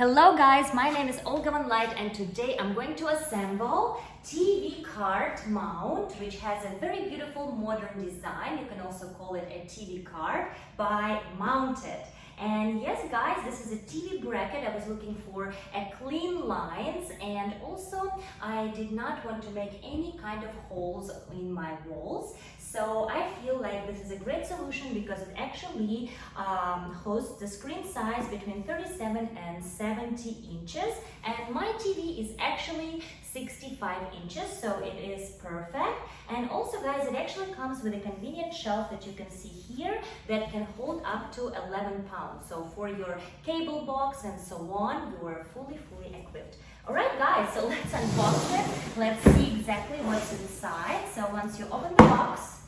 Hello guys, my name is Olga Van Light and today I'm going to assemble TV card mount, which has a very beautiful modern design. You can also call it a TV card by Mounted. And yes guys, this is a TV bracket. I was looking for a clean lines, and also I did not want to make any kind of holes in my walls. So I feel like this is a great solution because it actually hosts the screen size between 37 and 70 inches. And my TV is actually 65 inches, so it is perfect. And also guys, it actually comes with a convenient shelf that you can see here that can hold up to 11 pounds. So for your cable box and so on, you are fully equipped. Alright guys, so let's unbox it. Let's see exactly what's inside. So once you open the box,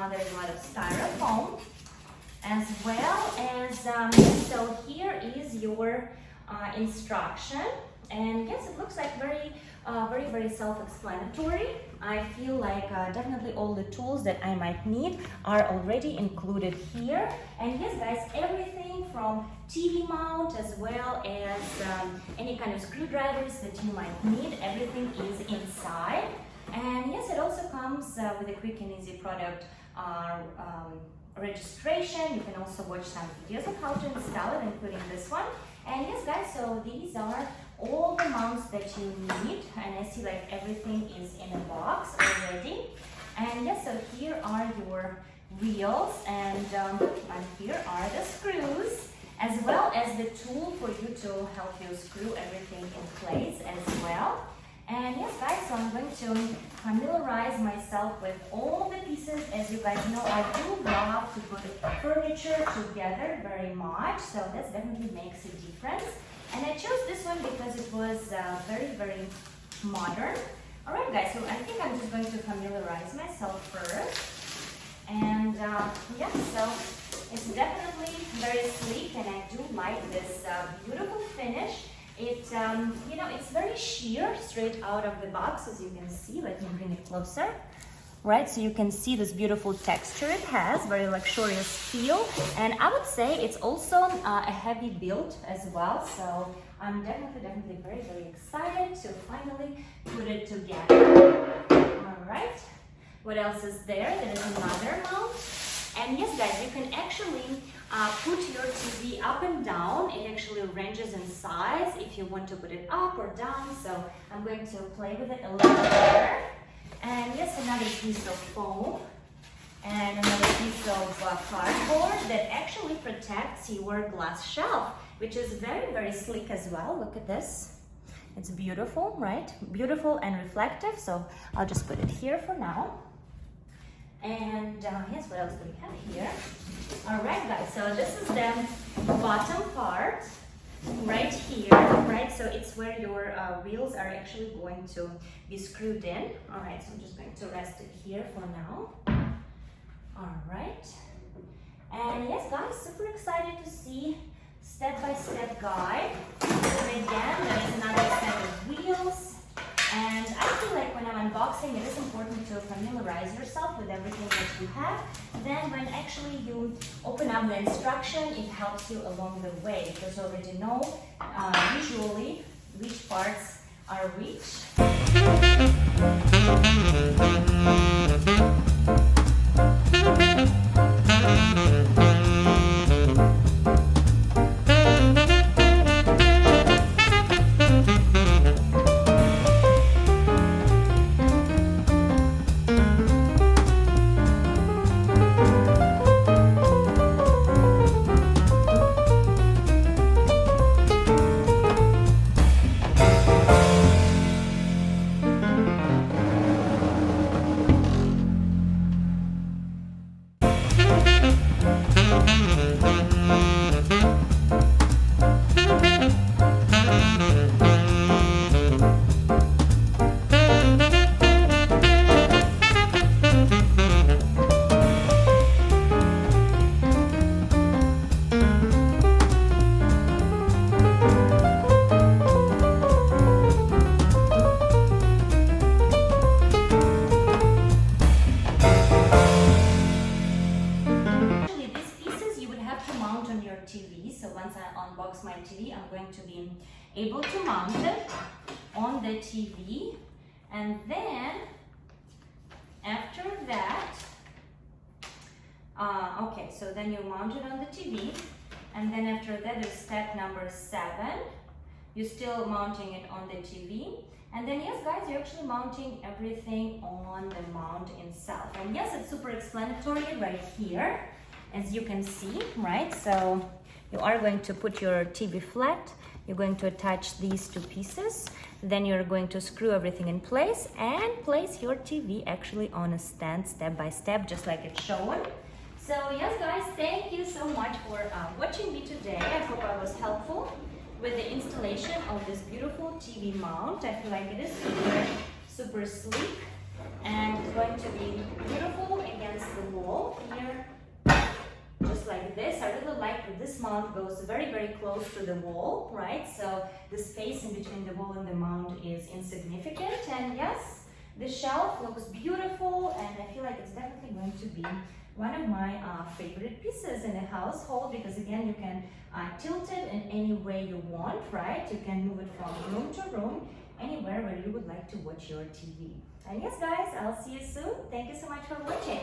there's a lot of styrofoam, as well as, so here is your instruction. And yes, it looks like very self-explanatory. I feel like definitely all the tools that I might need are already included here. And yes guys, everything from TV mount as well as any kind of screwdrivers that you might need, everything is inside. And yes, it also comes with a quick and easy product registration. You can also watch some videos of how to install it, including this one. And yes guys, so these are all the mounts that you need, and I see like everything is in a box already. And yes, so here are your wheels, and here are the screws, as well as the tool for you to help you screw everything in place as well. And yes guys, so I'm going to familiarize myself with all the pieces. As you guys know, I do love to put furniture together very much, so that definitely makes a difference. And I chose this one because it was very modern. Alright guys, so I think I'm just going to familiarize myself first. And yeah, so it's definitely very sleek, and I do like this beautiful finish. It, you know, it's very sheer straight out of the box, as you can see. Let me bring it closer. Right, so you can see this beautiful texture it has, very luxurious feel, and I would say it's also a heavy build as well. So I'm definitely very excited to finally put it together. All right, what else is there? There is another mount. And yes guys, you can actually put your TV up and down. It actually ranges in size if you want to put it up or down. So I'm going to play with it a little better. And yes, another piece of foam and another piece of cardboard that actually protects your glass shelf, which is very sleek as well. Look at this. It's beautiful, right? Beautiful and reflective. So I'll just put it here for now. And yes, what else do we have here? All right, guys, so this is the bottom part right here, right? So it's where your wheels are actually going to be screwed in. All right, so I'm just going to rest it here for now. All right. And yes, guys, super excited to see step-by-step guide. And again, there is another set of wheels. And I feel like when I'm unboxing, it is important to familiarize yourself with everything that you have. Then when actually you open up the instruction, it helps you along the way, because you already know visually which parts are which. be able to mount it on the TV. And then after that, okay, so then you mount it on the TV, and then after that is step number 7. You're still mounting it on the TV, and then yes guys, you're actually mounting everything on the mount itself. And yes, it's super explanatory right here, as you can see, right? So you are going to put your TV flat, you're going to attach these 2 pieces, then you're going to screw everything in place and place your TV actually on a stand step by step, just like it's shown. So yes guys, thank you so much for watching me today. I hope I was helpful with the installation of this beautiful TV mount. I feel like it is super sleek and it's going to be beautiful against the wall here, just like this. I really like that this mount goes very close to the wall, right? So the space in between the wall and the mount is insignificant. And yes, the shelf looks beautiful, and I feel like it's definitely going to be one of my favorite pieces in the household, because again, you can tilt it in any way you want, right? You can move it from room to room, anywhere where you would like to watch your TV. And yes guys, I'll see you soon. Thank you so much for watching.